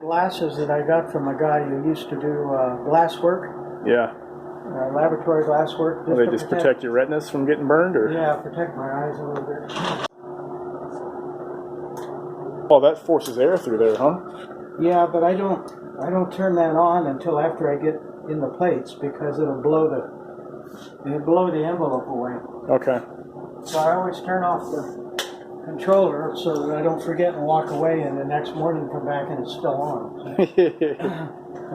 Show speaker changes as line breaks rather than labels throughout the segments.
Glasses that I got from a guy who used to do glass work.
Yeah.
Laboratory glass work.
Will they just protect your retinas from getting burned, or?
Yeah, protect my eyes a little bit.
Oh, that forces air through there, huh?
Yeah, but I don't turn that on until after I get in the plates because it'll blow the envelope away.
Okay.
So I always turn off the controller so that I don't forget and walk away, and the next morning come back and it's still on.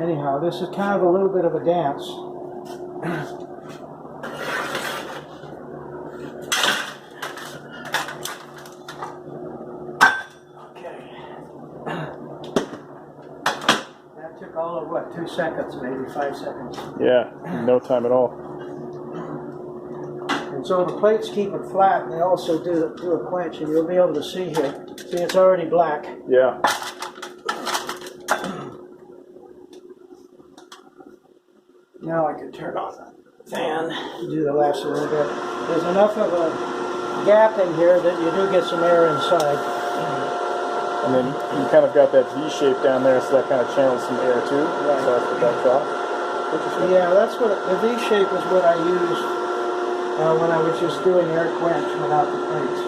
Anyhow, this is kind of a little bit of a dance. Okay. That took all of what, 2 seconds, maybe 5 seconds.
Yeah, no time at all.
And so the plates keep it flat, and they also do a quench, and you'll be able to see here. See, it's already black.
Yeah.
Now I can turn on the fan and do the last a little bit. There's enough of a gap in here that you do get some air inside.
And then you kind of got that V shape down there, so that kind of channels some air too.
Right.
So that's what that's off.
Yeah, that's what the V shape is what I used when I was just doing air quench without the plates.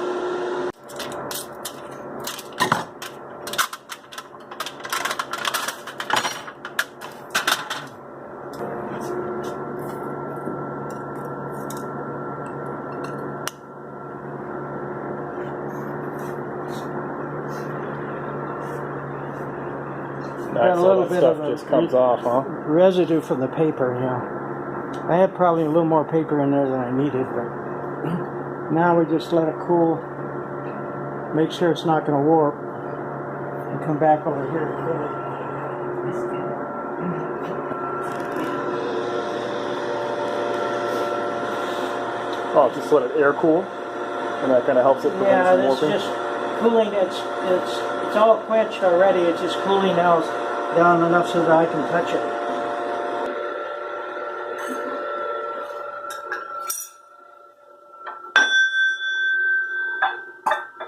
Nice,
a little bit
stuff
of
just comes off, huh?
Residue from the paper, yeah. I had probably a little more paper in there than I needed, but now we just let it cool, make sure it's not going to warp, and come back over here and fill it.
Oh, just let it air cool, and that kind of helps it prevent
Yeah,
from
it's
warping.
just cooling. It's all quenched already. It's just cooling now down enough so that I can touch it.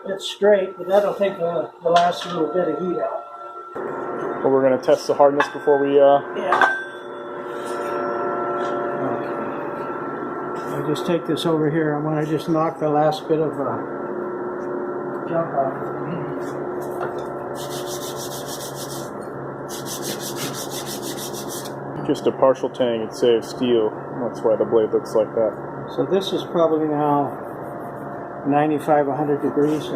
It's straight, but that'll take the last little bit of heat out.
Well, we're going to test the hardness before we...
Yeah. Okay. I just take this over here. I want to just knock the last bit of junk off.
Just a partial tang, it saves steel. That's why the blade looks like that.
So this is probably now 95, 100 degrees.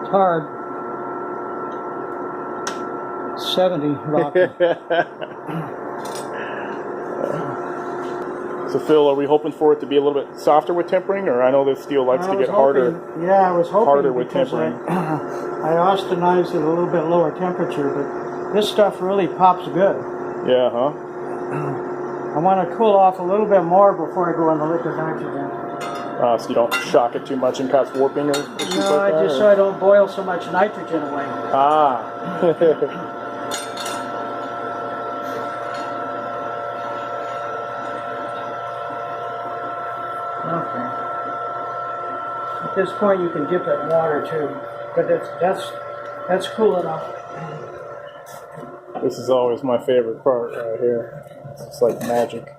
It's hard. 70 rock.
So Phil, are we hoping for it to be a little bit softer with tempering, or I know this steel likes to get harder?
Yeah, I was hoping
harder with tempering.
I austenized it a little bit lower temperature, but this stuff really pops good.
Yeah, huh?
I want to cool off a little bit more before I go in the liquid nitrogen.
So you don't shock it too much and cause warping or issues like that?
No, just so I don't boil so much nitrogen away.
Ah.
Okay. At this point, you can dip it in water too, but that's cool enough.
This is always my favorite part right here. It's like magic.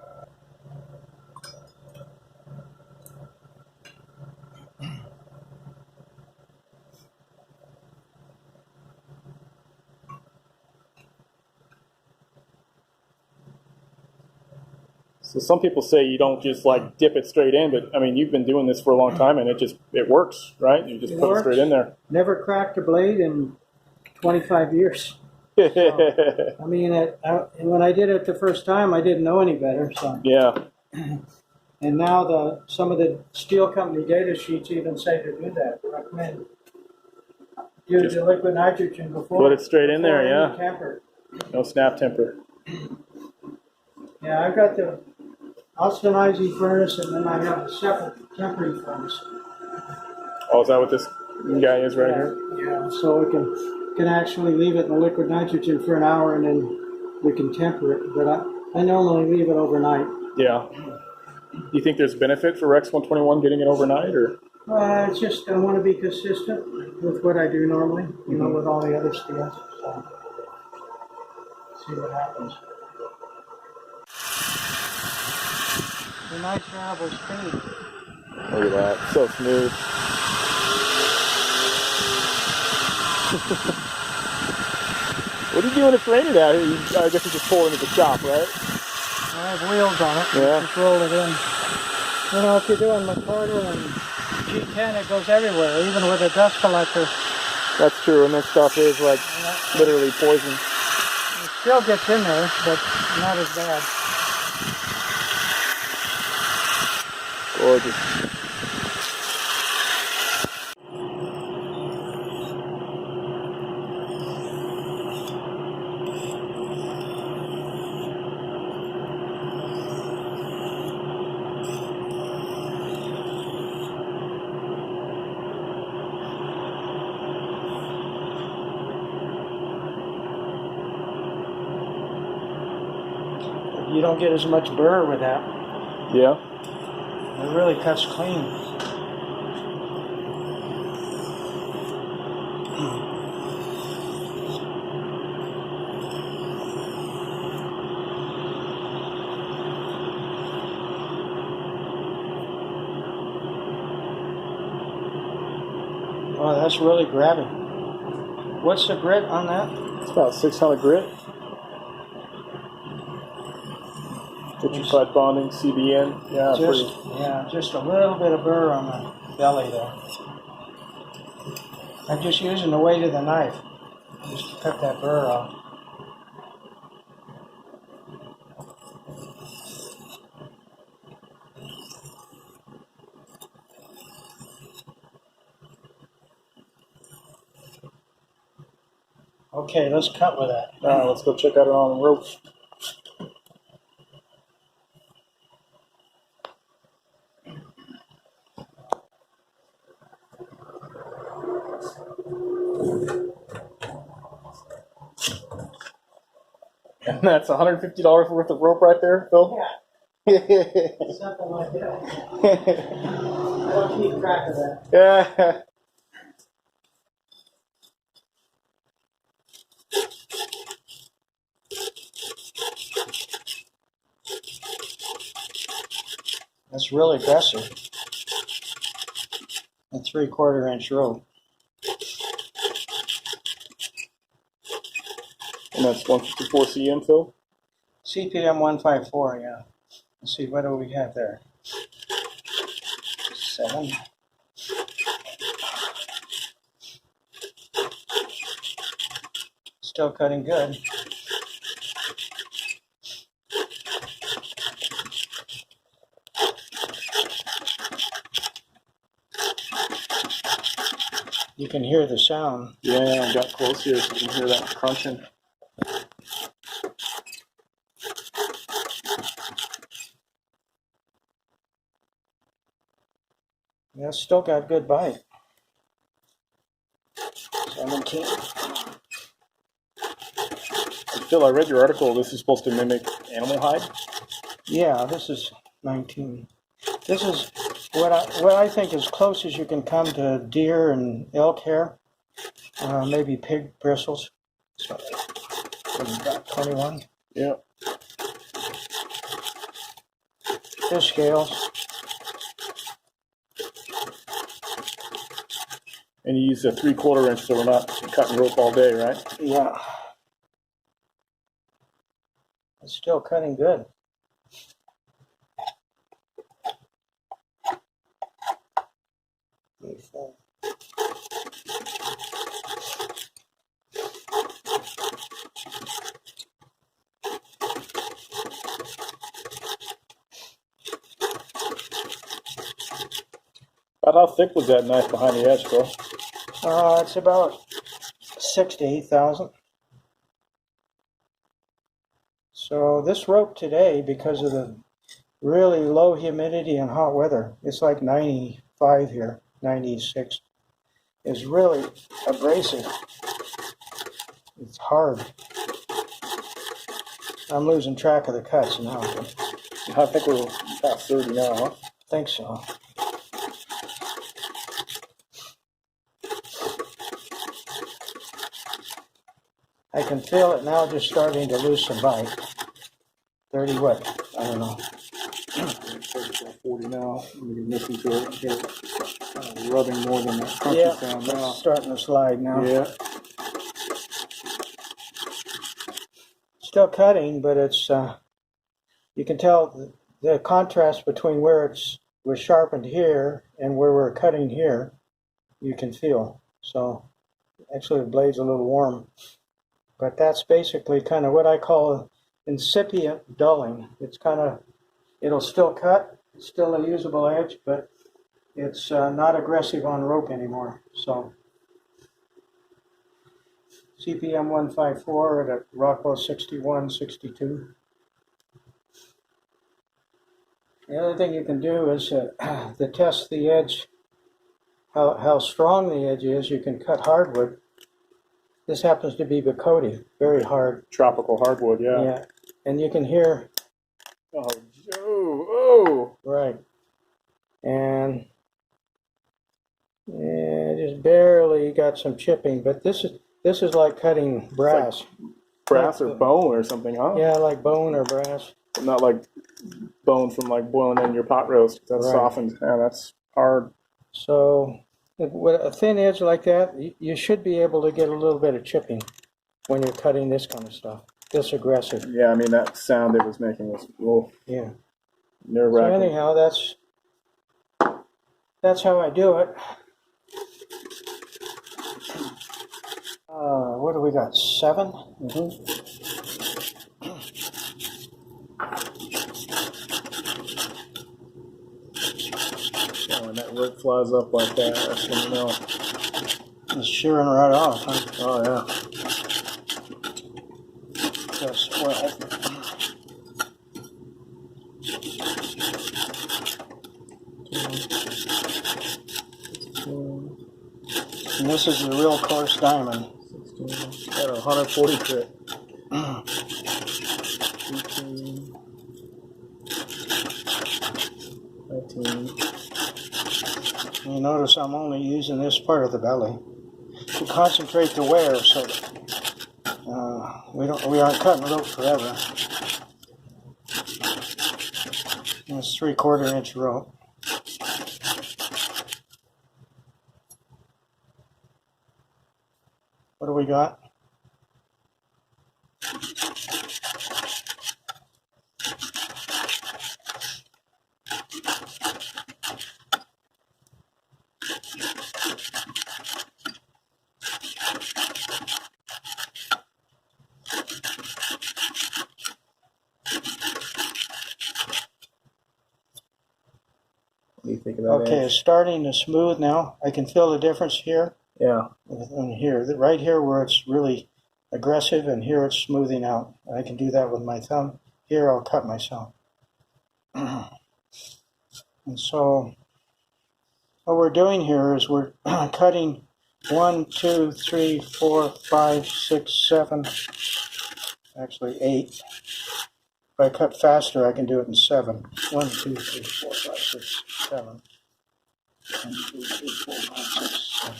So some people say you don't just like dip it straight in, but I mean you've been doing this for a long time and it works, right? You just put it straight in there.
Never cracked a blade in 25 years. So, I mean, when I did it the first time, I didn't know any better. So
yeah.
And now some of the steel company data sheets even say to do that. Recommend use the liquid nitrogen before.
Put it straight in there, yeah.
Temper.
No snap temper.
Yeah, I've got the austenizing furnace, and then I have a separate tempering furnace.
Oh, is that what this guy is right here?
Yeah, so we can actually leave it in the liquid nitrogen for an hour and then we can temper it. But I normally leave it overnight.
Yeah. Do you think there's benefit for Rex 121 getting it overnight, or?
It's just I want to be consistent with what I do normally, you know, with all the other steels. So, see what happens. A nice variable speed.
Look at that, so smooth. What are you doing to train it out here? I guess you just pull it into the shop, right?
I have wheels on it.
Yeah.
Just roll it in. You know, if you're doing McCarter and G10, it goes everywhere, even with a dust collector.
That's true, and that stuff is like literally poison.
It still gets in there, but not as bad.
Gorgeous.
You don't get as much burr with that.
Yeah.
It really cuts clean. Oh, that's really grabbing. What's the grit on that?
It's about 600 grit. Vitrified bonding, CBN. Yeah,
just a little bit of burr on the belly there. I'm just using the weight of the knife just to cut that burr off. Okay, let's cut with that.
All right, let's go check out it on the rope. And that's $150 worth of rope right there, Phil?
Yeah. Something like that. I don't keep track of that.
Yeah.
That's really aggressive. A 3/4 inch rope.
And that's 154 CM, Phil?
CPM 154, yeah. Let's see, what do we have there? 7. Still cutting good. You can hear the sound.
Yeah, I got close here so you can hear that crunching.
Yeah, still got good bite. 17.
Phil, I read your article. This is supposed to mimic animal hide?
Yeah, this is 19. This is what I think as close as you can come to deer and elk hair. Maybe pig bristles. So, what have we got, 21?
Yeah.
Fish scales.
And you use a 3/4 inch so we're not cutting rope all day, right?
Yeah. It's still cutting good.
About how thick was that knife behind the edge, Phil?
It's about 6 to 8 thousand. So this rope today, because of the really low humidity and hot weather, it's like 95 here, 96, is really abrasive. It's hard. I'm losing track of the cuts now.
I think we're past 30 now, huh?
Think so. I can feel it now just starting to lose some bite. 30 what? I don't know.
40 now. I'm getting listen to it. Here. Rubbing more than that crunchy
Yeah,
sound now.
it's starting to slide now.
Yeah.
Still cutting, but it's you can tell the contrast between where it was sharpened here and where we're cutting here. You can feel. So actually, the blade's a little warm, but that's basically kind of what I call incipient dulling. It's kind of it'll still cut, it's still a usable edge, but it's not aggressive on rope anymore. So CPM 154 at a Rockwell 61, 62. The other thing you can do is to test the edge, how strong the edge is. You can cut hardwood. This happens to be Bacote, very hard.
Tropical hardwood, yeah.
Yeah, and you can hear.
Oh.
Right. And yeah, just barely got some chipping, but this is like cutting brass.
Like brass or bone or something, huh?
Yeah, like bone or brass.
Not like bone from like boiling in your pot roast. That's
Right.
softened. Yeah, that's hard.
So with a thin edge like that, you should be able to get a little bit of chipping when you're cutting this kind of stuff. This aggressive.
Yeah, I mean that sound it was making was a little nerve-wracking.
So anyhow, that's how I do it. What do we got? 7?
Mm-hmm. Oh, when that rope flies up like that, that's when you know.
It's shearing right off, huh?
Oh, yeah.
That's 12. And this is a real coarse diamond.
16, at 140 grit. 18, 19.
You notice I'm only using this part of the belly to concentrate the wear, so we aren't cutting rope forever. And it's 3/4 inch rope. What do we got?
What do you think of that?
Okay, it's starting to smooth now. I can feel the difference here.
Yeah.
And here, right here where it's really aggressive, and here it's smoothing out. I can do that with my thumb. Here I'll cut myself. And so what we're doing here is we're cutting 1, 2, 3, 4, 5, 6, 7, actually 8. If I cut faster, I can do it in 7. 1, 2, 3, 4, 5, 6, 7. 1, 2, 3, 4, 5, 6, 7.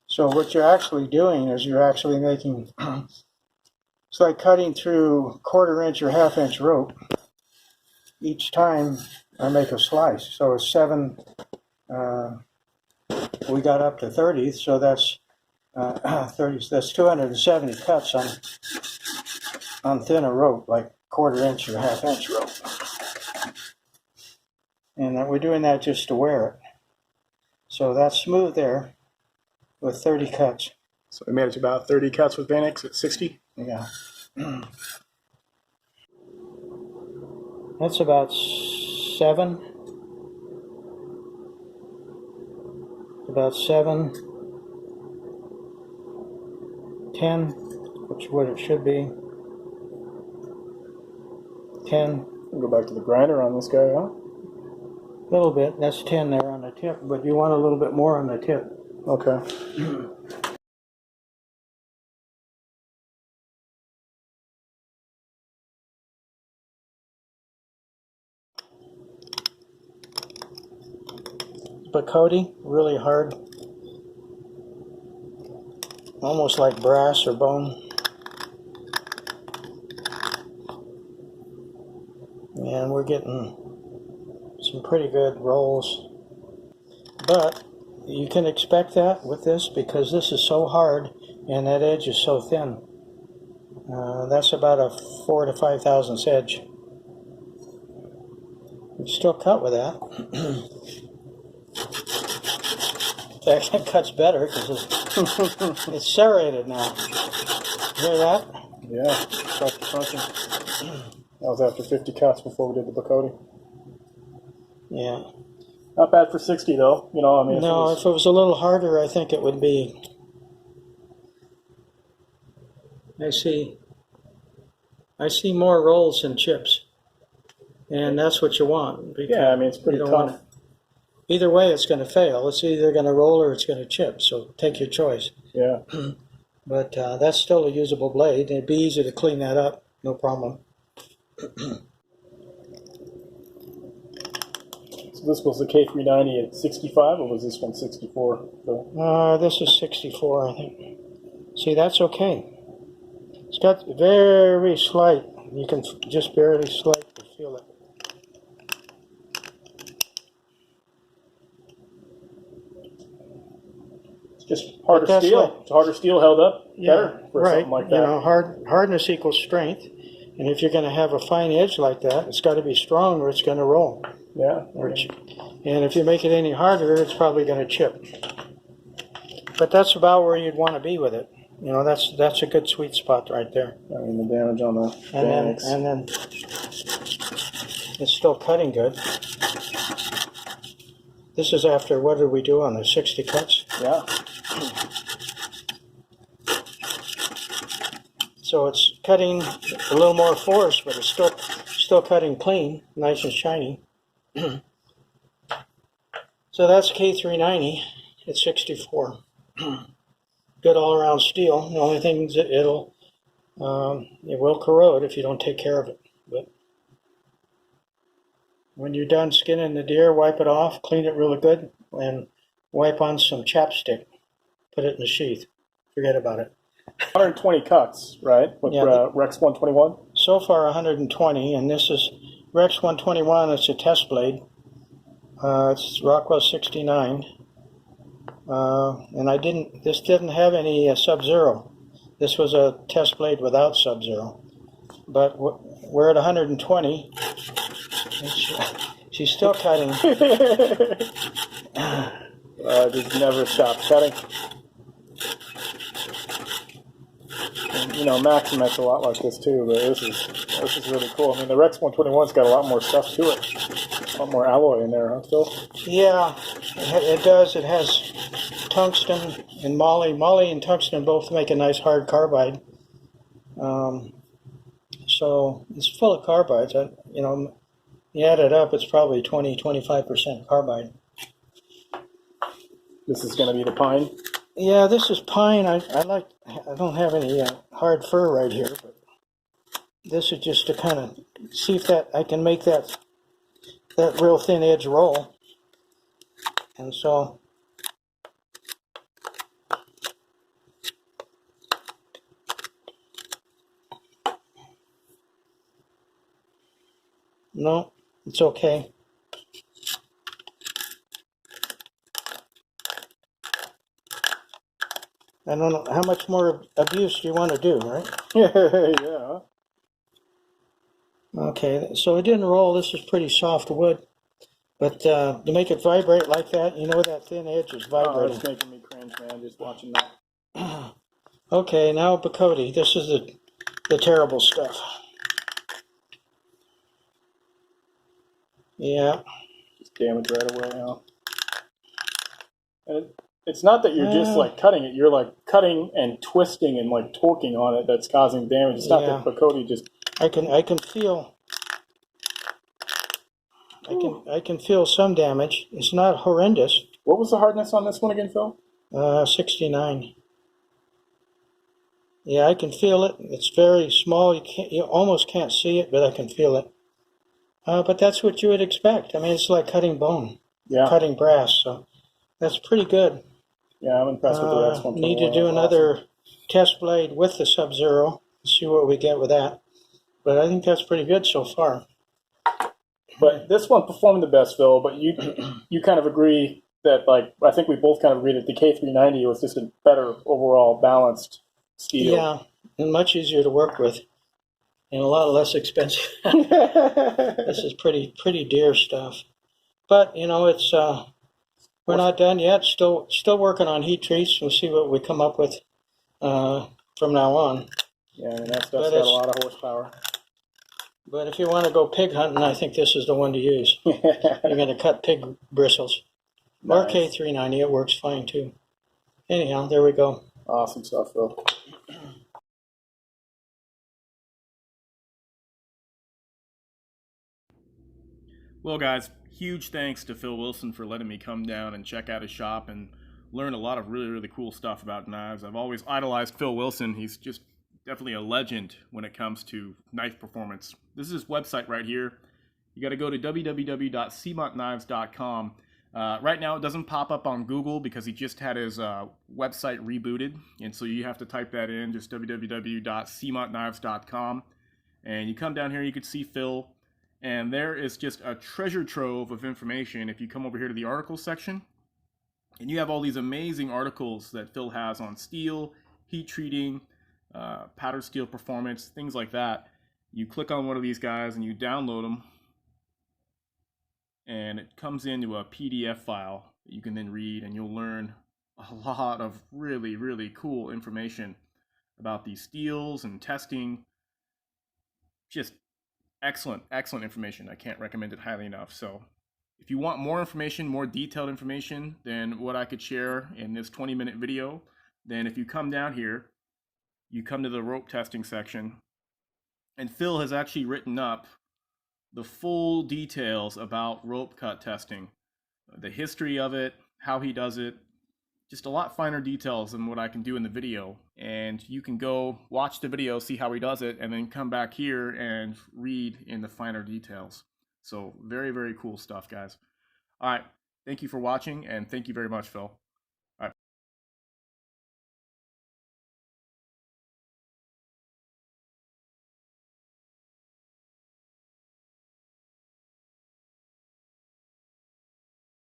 So what you're actually doing is you're actually making, it's like cutting through 1/4 inch or 1/2 inch rope. Each time I make a slice. So it's 7, we got up to 30, so that's 30. That's 270 cuts on thinner rope, like 1/4 inch or 1/2 inch rope. And we're doing that just to wear it. So that's smooth there with 30 cuts.
So we made it to about 30 cuts with Vanix at 60.
Yeah. That's about 7. About 7, 10, which is what it should be. 10.
We'll go back to the grinder on this guy, huh?
A little bit. That's 10 there on the tip, but you want a little bit more on the tip.
Okay.
Bacote, really hard. Almost like brass or bone. And we're getting some pretty good rolls. But you can expect that with this because this is so hard and that edge is so thin. That's about a 4,000 to 5 thousandths edge. You still cut with that. It cuts better because it's serrated now. Hear that?
Yeah, start the crunching. That was after 50 cuts before we did the Bacote.
Yeah.
Not bad for 60 though. You know, I mean,
No, if it was a little harder, I think it would be. I see more rolls than chips, and that's what you want.
Yeah, I mean, it's pretty tough.
Either way, it's going to fail. It's either going to roll or it's going to chip. So take your choice.
Yeah.
But that's still a usable blade. It'd be easy to clean that up. No problem.
So this was the K390 at 65, or was this one 64?
This is 64, I think. See, that's okay. It's got very slight. You can just barely slightly feel it.
It's just harder steel. It's harder steel held up better for something like that.
You know, hardness equals strength. And if you're going to have a fine edge like that, it's got to be strong or it's going to roll.
Yeah.
And if you make it any harder, it's probably going to chip. But that's about where you'd want to be with it. You know, that's a good sweet spot right there.
I mean, the damage on the
and then it's still cutting good. This is after, what did we do on the 60 cuts?
Yeah.
So it's cutting a little more force, but it's still cutting clean, nice and shiny. So that's K390 at 64. Good all-around steel. The only thing is it will corrode if you don't take care of it. But when you're done skinning the deer, wipe it off, clean it really good, and wipe on some chapstick. Put it in the sheath. Forget about it.
120 cuts, right? With Rex 121?
So far 120, and this is Rex 121. It's a test blade. It's Rockwell 69. And this didn't have any Sub-Zero. This was a test blade without Sub-Zero. But we're at 120. She's still cutting.
Just never stopped cutting. And, you know, Maximex a lot like this too, but this is really cool. I mean, the Rex 121's got a lot more stuff to it. A lot more alloy in there, huh, Phil? Yeah,
it does. It has tungsten and moly. Moly and tungsten both make a nice hard carbide. So it's full of carbides. You know, you add it up, it's probably 20-25% carbide.
This is going to be the pine?
Yeah, this is pine. I don't have any hard fir right here, but this is just to kind of see if I can make that real thin edge roll. And so no, it's okay. I don't know how much more abuse you want to do, right?
Yeah.
Okay, so it didn't roll. This is pretty soft wood. But to make it vibrate like that, you know that thin edge is vibrating.
Oh, it's making me cringe, man, just watching that.
Okay, now Bacote. This is the terrible stuff. Yeah.
Just damage right away, huh? And it's not that you're just like cutting it, you're like cutting and twisting and like torquing on it that's causing damage. It's not that Bacote just...
I can feel I can feel some damage. It's not horrendous.
What was the hardness on this one again, Phil?
69. Yeah, I can feel it. It's very small. You almost can't see it, but I can feel it. But that's what you would expect. I mean, it's like cutting bone. cutting brass. So that's pretty good.
Yeah, I'm impressed with the Rex 121.
Need to do another test blade with the Sub-Zero. See what we get with that. But I think that's pretty good so far.
But this one performed the best, Phil. But you kind of agree that, like, I think we both kind of agreed that the K390 was just a better overall balanced steel.
Yeah, and much easier to work with, and a lot less expensive. This is pretty dear stuff. But you know, it's we're not done yet. Still working on heat treats. We'll see what we come up with from now on.
Yeah, I mean, that's got a lot of horsepower.
But if you want to go pig hunting, I think this is the one to use. You're going to cut pig bristles. Nice. Or K390, it works fine too. Anyhow, there we go.
Awesome stuff, Phil.
Well, guys, huge thanks to Phil Wilson for letting me come down and check out his shop and learn a lot of really, really cool stuff about knives. I've always idolized Phil Wilson. He's just definitely a legend when it comes to knife performance. This is his website right here. You got to go to www.cmontKnives.com. Right now, it doesn't pop up on Google because he just had his website rebooted, and so you have to type that in, just www.cmontKnives.com. And you come down here, you can see Phil, and there is just a treasure trove of information. If you come over here to the articles section, and you have all these amazing articles that Phil has on steel, heat treating, powder steel performance, things like that. You click on one of these guys and you download them, and it comes into a PDF file that you can then read, and you'll learn a lot of really, really cool information about these steels and testing. Just excellent information. I can't recommend it highly enough. So if you want more information, more detailed information than what I could share in this 20-minute video, then if you come down here, you come to the rope testing section, and Phil has actually written up the full details about rope cut testing, the history of it, how he does it, just a lot finer details than what I can do in the video. And you can go watch the video, see how he does it, and then come back here and read in the finer details. So very, very cool stuff, guys. All right, thank you for watching, and thank you very much, Phil.